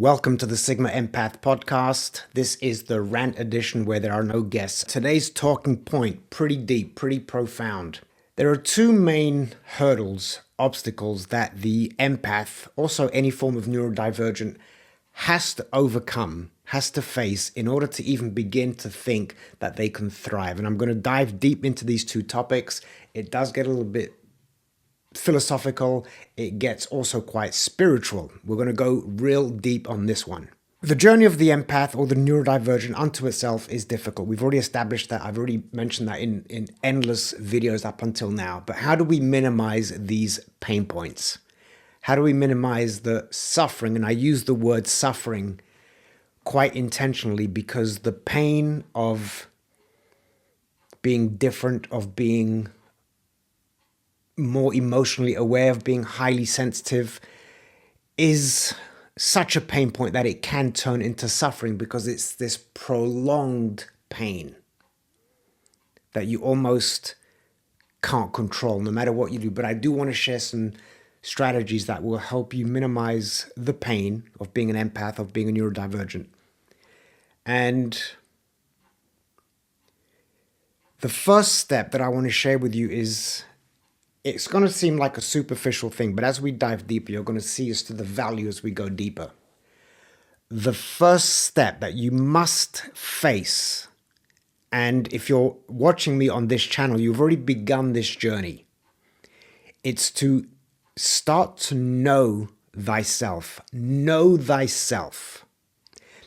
Welcome to the Sigma Empath podcast. This is the rant edition where there are no guests. Today's talking point, pretty deep, pretty profound. There are two main hurdles, obstacles that the empath, also any form of neurodivergent, has to overcome, has to face in order to even begin to think that they can thrive. And I'm going to dive deep into these two topics. It does get a little bit philosophical, it gets also quite spiritual. We're going to go real deep on this one. The journey of the empath or the neurodivergent unto itself is difficult. We've already established that. I've already mentioned that in endless videos up until now. But how do we minimize these pain points? How do we minimize the suffering? And I use the word suffering quite intentionally because the pain of being different, of being more emotionally aware, of being highly sensitive, is such a pain point that it can turn into suffering because it's this prolonged pain that you almost can't control no matter what you do. But I do want to share some strategies that will help you minimize the pain of being an empath, of being a neurodivergent. And the first step that I want to share with you is, it's going to seem like a superficial thing, but as we dive deeper, you're going to see as to the value as we go deeper. The first step that you must face, and if you're watching me on this channel, you've already begun this journey. It's to start to know thyself. Know thyself.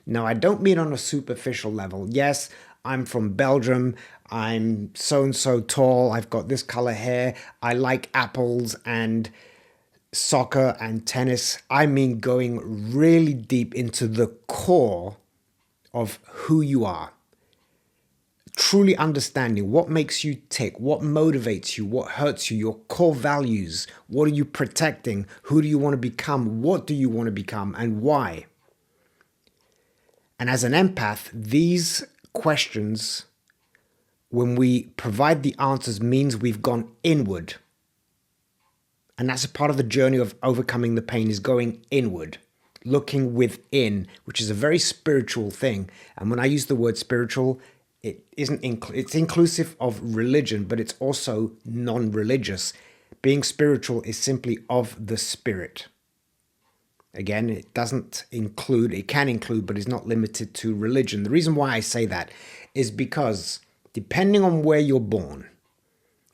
Now, I don't mean on a superficial level. Yes, I'm from Belgium, I'm so-and-so tall, I've got this color hair, I like apples and soccer and tennis. I mean going really deep into the core of who you are. Truly understanding what makes you tick, what motivates you, what hurts you, your core values, what are you protecting, who do you want to become, what do you want to become, and why. And as an empath, these questions, when we provide the answers, means we've gone inward. And that's a part of the journey of overcoming the pain, is going inward, looking within, which is a very spiritual thing. And when I use the word spiritual, it's inclusive of religion, but it's also non-religious. Being spiritual is simply of the spirit. Again, it doesn't include, it can include, but is not limited to religion. The reason why I say that is because depending on where you're born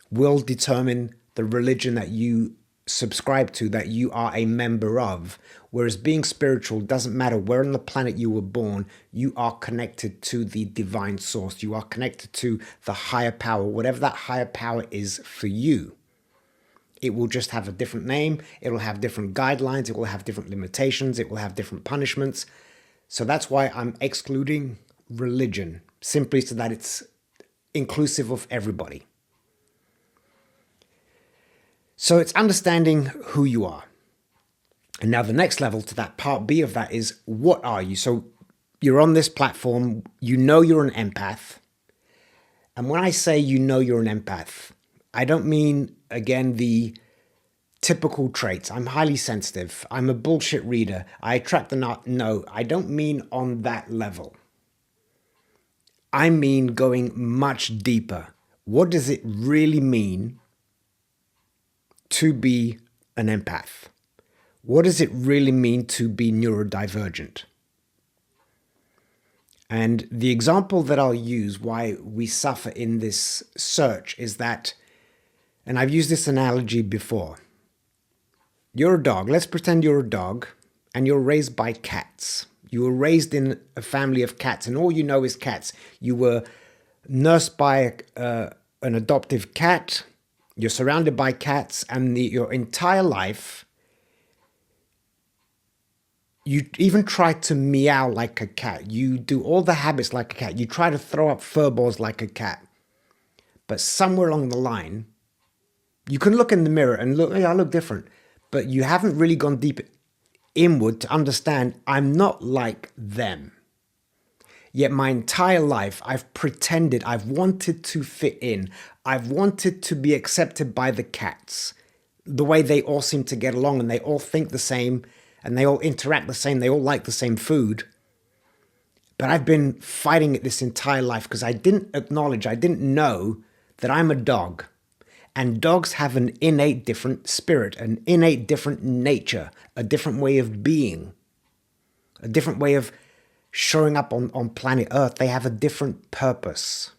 will determine the religion that you subscribe to, that you are a member of. Whereas being spiritual doesn't matter where on the planet you were born, you are connected to the divine source. You are connected to the higher power, whatever that higher power is for you. It will just have a different name. It will have different guidelines. It will have different limitations. It will have different punishments. So that's why I'm excluding religion, simply so that it's inclusive of everybody. So it's understanding who you are. And now the next level to that, part B of that, is what are you? So you're on this platform, you know you're an empath. And when I say you know you're an empath, I don't mean, again, the typical traits. I'm highly sensitive. I'm a bullshit reader. I attract the not. No, I don't mean on that level. I mean going much deeper. What does it really mean to be an empath? What does it really mean to be neurodivergent? And the example that I'll use why we suffer in this search is that, and I've used this analogy before. You're a dog. Let's pretend you're a dog and you're raised by cats. You were raised in a family of cats and all you know is cats. You were nursed by an adoptive cat. You're surrounded by cats, and your entire life, you even try to meow like a cat. You do all the habits like a cat. You try to throw up fur balls like a cat. But somewhere along the line, you can look in the mirror and look, hey, I look different. But you haven't really gone deep inward to understand I'm not like them. Yet my entire life, I've pretended, I've wanted to fit in. I've wanted to be accepted by the cats. The way they all seem to get along and they all think the same and they all interact the same. They all like the same food. But I've been fighting it this entire life because I didn't acknowledge, I didn't know that I'm a dog. And dogs have an innate different spirit, an innate different nature, a different way of being, a different way of showing up on planet Earth. They have a different purpose.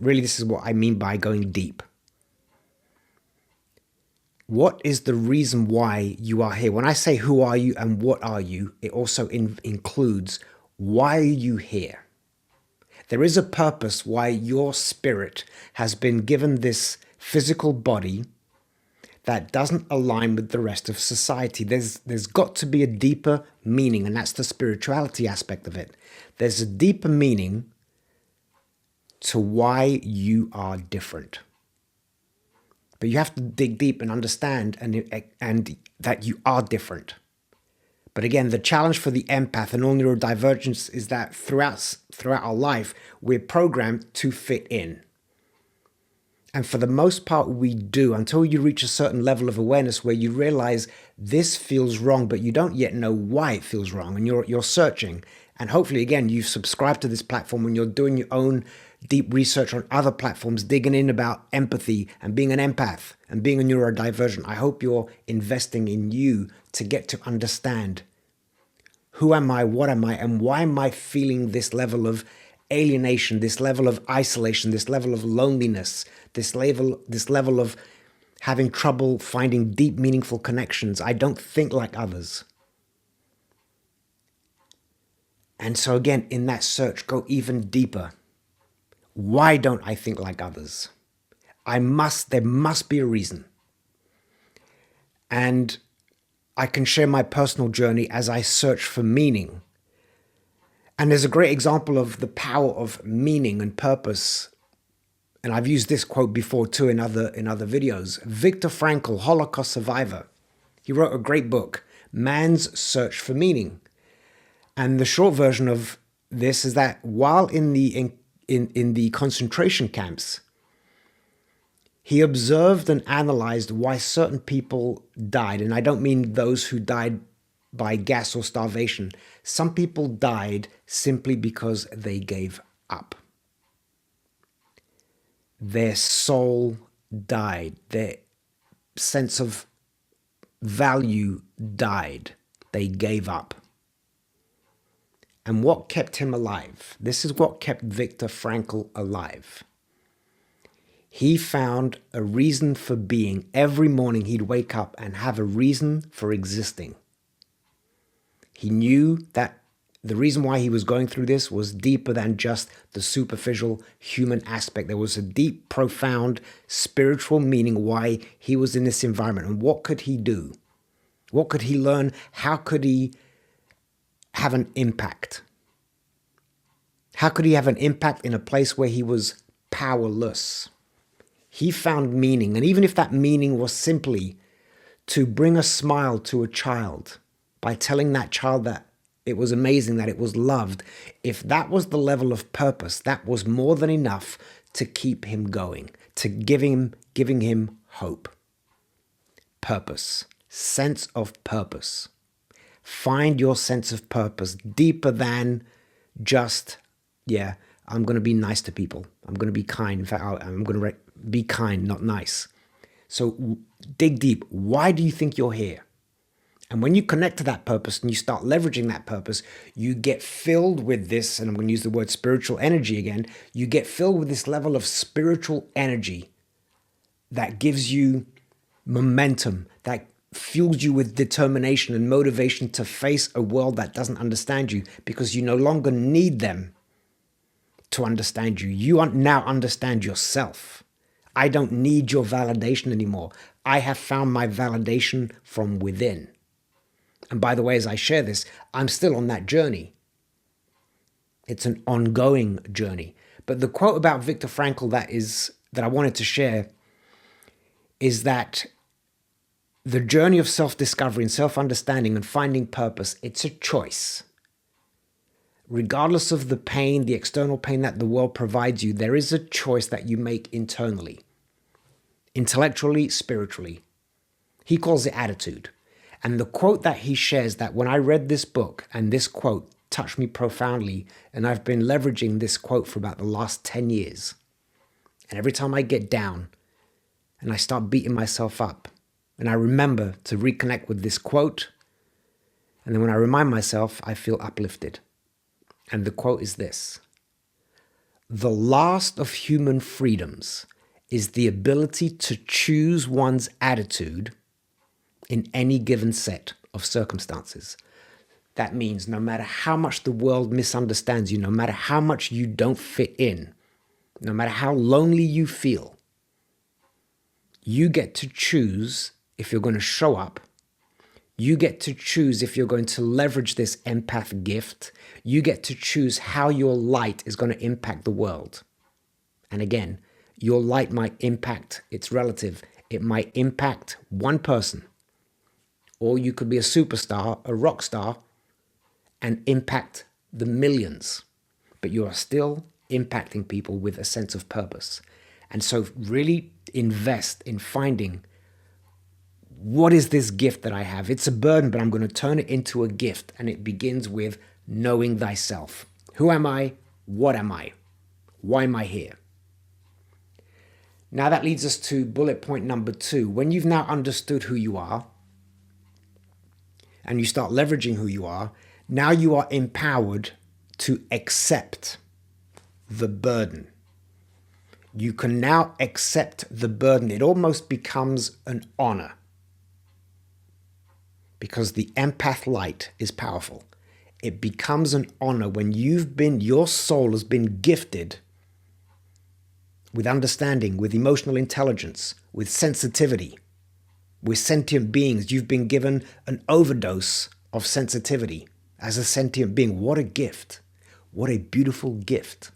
Really, this is what I mean by going deep. What is the reason why you are here? When I say who are you and what are you, it also includes why are you here? There is a purpose why your spirit has been given this physical body that doesn't align with the rest of society. There's got to be a deeper meaning, and that's the spirituality aspect of it. There's a deeper meaning to why you are different. But you have to dig deep and understand and that you are different. But again, the challenge for the empath and all neurodivergence is that throughout our life, we're programmed to fit in. And for the most part, we do, until you reach a certain level of awareness where you realize this feels wrong, but you don't yet know why it feels wrong. And you're searching. And hopefully, again, you've subscribed to this platform and you're doing your own deep research on other platforms, digging in about empathy and being an empath and being a neurodivergent. I hope you're investing in you to get to understand who am I, what am I, and why am I feeling this level of alienation, this level of isolation, this level of loneliness, this level of having trouble finding deep, meaningful connections. I don't think like others. And so again, in that search, go even deeper. Why don't I think like others? There must be a reason. And I can share my personal journey as I search for meaning. And there's a great example of the power of meaning and purpose. And I've used this quote before too in other videos. Viktor Frankl, Holocaust survivor. He wrote a great book, Man's Search for Meaning. And the short version of this is that while in the concentration camps, he observed and analyzed why certain people died. And I don't mean those who died by gas or starvation. Some people died simply because they gave up. Their soul died. Their sense of value died. They gave up. And what kept him alive? This is what kept Viktor Frankl alive. He found a reason for being. Every morning he'd wake up and have a reason for existing. He knew that the reason why he was going through this was deeper than just the superficial human aspect. There was a deep, profound spiritual meaning why he was in this environment. And what could he do? What could he learn? How could he have an impact? How could he have an impact in a place where he was powerless? He found meaning. And even if that meaning was simply to bring a smile to a child by telling that child that it was amazing, that it was loved, if that was the level of purpose, that was more than enough to keep him going, to giving him hope. Purpose, sense of purpose. Find your sense of purpose deeper than just, I'm going to be nice to people. I'm going to be kind. In fact, I'm going to be kind, not nice. So dig deep. Why do you think you're here? And when you connect to that purpose and you start leveraging that purpose, you get filled with this, and I'm going to use the word spiritual energy again, you get filled with this level of spiritual energy that gives you momentum, that fuels you with determination and motivation to face a world that doesn't understand you, because you no longer need them to understand you. You now understand yourself. I don't need your validation anymore. I have found my validation from within. And by the way, as I share this, I'm still on that journey. It's an ongoing journey. But the quote about Viktor Frankl that I wanted to share is that the journey of self-discovery and self-understanding and finding purpose, it's a choice. Regardless of the pain, the external pain that the world provides you, there is a choice that you make internally, intellectually, spiritually. He calls it attitude. And the quote that he shares, that when I read this book, and this quote touched me profoundly, and I've been leveraging this quote for about the last 10 years. And every time I get down and I start beating myself up, and I remember to reconnect with this quote, and then when I remind myself, I feel uplifted. And the quote is this: "The last of human freedoms is the ability to choose one's attitude in any given set of circumstances." That means no matter how much the world misunderstands you, no matter how much you don't fit in, no matter how lonely you feel, you get to choose if you're going to show up. You get to choose if you're going to leverage this empath gift. You get to choose how your light is going to impact the world. And again, your light might impact, it's relative. It might impact one person. Or you could be a superstar, a rock star, and impact the millions. But you are still impacting people with a sense of purpose. And so really invest in finding, what is this gift that I have? It's a burden, but I'm going to turn it into a gift. And it begins with knowing thyself. Who am I? What am I? Why am I here? Now that leads us to bullet point number 2. When you've now understood who you are, and you start leveraging who you are, now you are empowered to accept the burden. You can now accept the burden. It almost becomes an honor, because the empath light is powerful. It becomes an honor when your soul has been gifted with understanding, with emotional intelligence, with sensitivity, with sentient beings. You've been given an overdose of sensitivity as a sentient being. What a gift. What a beautiful gift.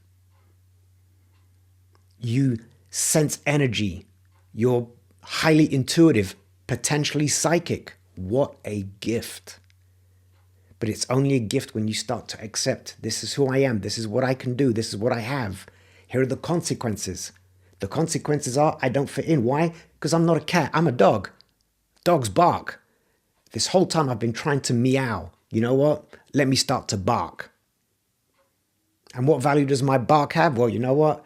You sense energy. You're highly intuitive, potentially psychic. What a gift. But it's only a gift when you start to accept, this is who I am, this is what I can do, this is what I have. Here are the consequences. The consequences are I don't fit in. Why? Because I'm not a cat, I'm a dog. Dogs bark. This whole time I've been trying to meow. You know what? Let me start to bark. And what value does my bark have? Well, you know what?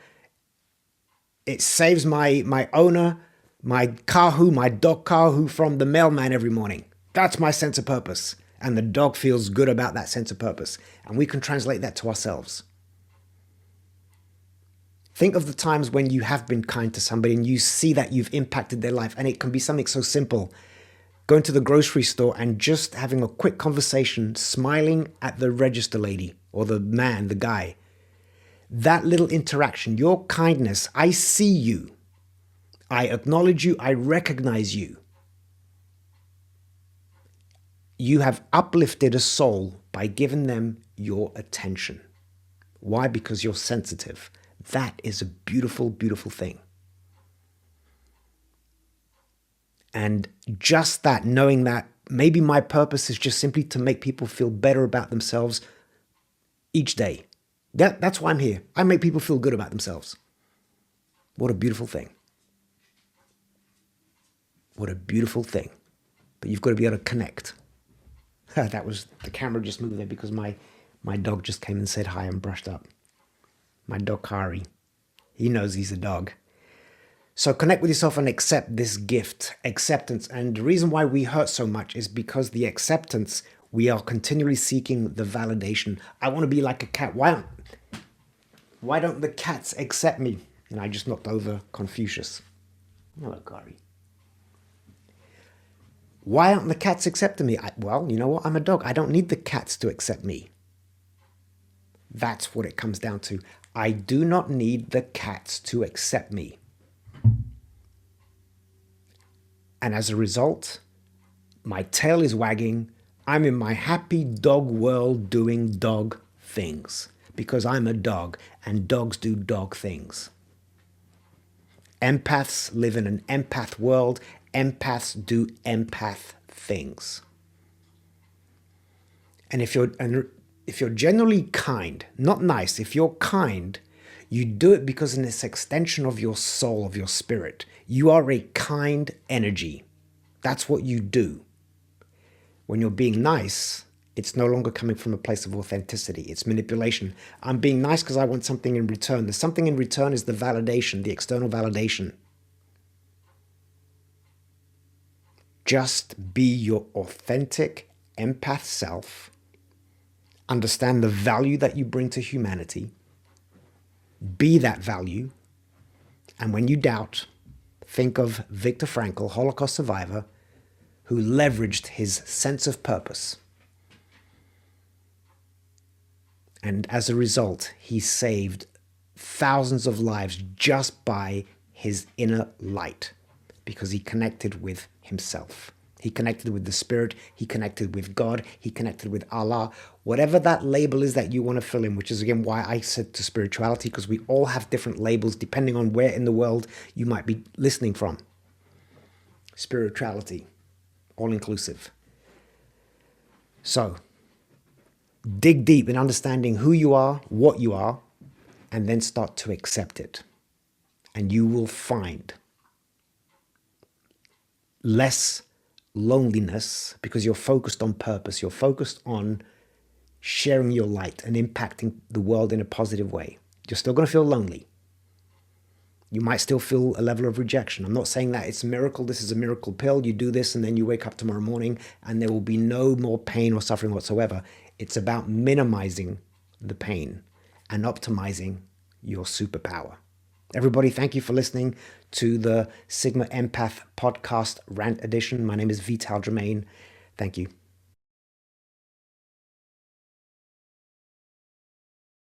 It saves my owner, my kahoo, my dog kahoo from the mailman every morning. That's my sense of purpose. And the dog feels good about that sense of purpose. And we can translate that to ourselves. Think of the times when you have been kind to somebody and you see that you've impacted their life. And it can be something so simple. Going to the grocery store and just having a quick conversation, smiling at the register lady or the man, the guy. That little interaction, your kindness, I see you. I acknowledge you. I recognize you. You have uplifted a soul by giving them your attention. Why? Because you're sensitive. That is a beautiful, beautiful thing. And just that, knowing that maybe my purpose is just simply to make people feel better about themselves each day. That's why I'm here. I make people feel good about themselves. What a beautiful thing. What a beautiful thing. But you've got to be able to connect. That was, the camera just moved there because my dog just came and said hi and brushed up. My dog Kari. He knows he's a dog. So connect with yourself and accept this gift, acceptance. And the reason why we hurt so much is because the acceptance, we are continually seeking the validation. I want to be like a cat. Why don't the cats accept me? And I just knocked over Confucius. Hello, Kari. Why aren't the cats accepting me? Well, you know what? I'm a dog. I don't need the cats to accept me. That's what it comes down to. I do not need the cats to accept me. And as a result, my tail is wagging. I'm in my happy dog world doing dog things because I'm a dog and dogs do dog things. Empaths live in an empath world. Empaths do empath things. And if you're generally kind, not nice, if you're kind, you do it because in this extension of your soul, of your spirit, you are a kind energy. That's what you do. When you're being nice, it's no longer coming from a place of authenticity. It's manipulation. I'm being nice because I want something in return. The something in return is the validation, the external validation. Just be your authentic empath self. Understand the value that you bring to humanity. Be that value. And when you doubt, think of Viktor Frankl, Holocaust survivor, who leveraged his sense of purpose. And as a result, he saved thousands of lives just by his inner light, because he connected with himself. He connected with the spirit. He connected with God. He connected with Allah. Whatever that label is that you want to fill in, which is again why I said to spirituality, because we all have different labels depending on where in the world you might be listening from. Spirituality, all inclusive. So, dig deep in understanding who you are, what you are, and then start to accept it. And you will find less loneliness because you're focused on purpose. You're focused on sharing your light and impacting the world in a positive way. You're still going to feel lonely. You might still feel a level of rejection. I'm not saying that it's a miracle. This is a miracle pill. You do this and then you wake up tomorrow morning and there will be no more pain or suffering whatsoever. It's about minimizing the pain and optimizing your superpower. Everybody, thank you for listening to the Sigma Empath Podcast Rant Edition. My name is Germaine. Thank you.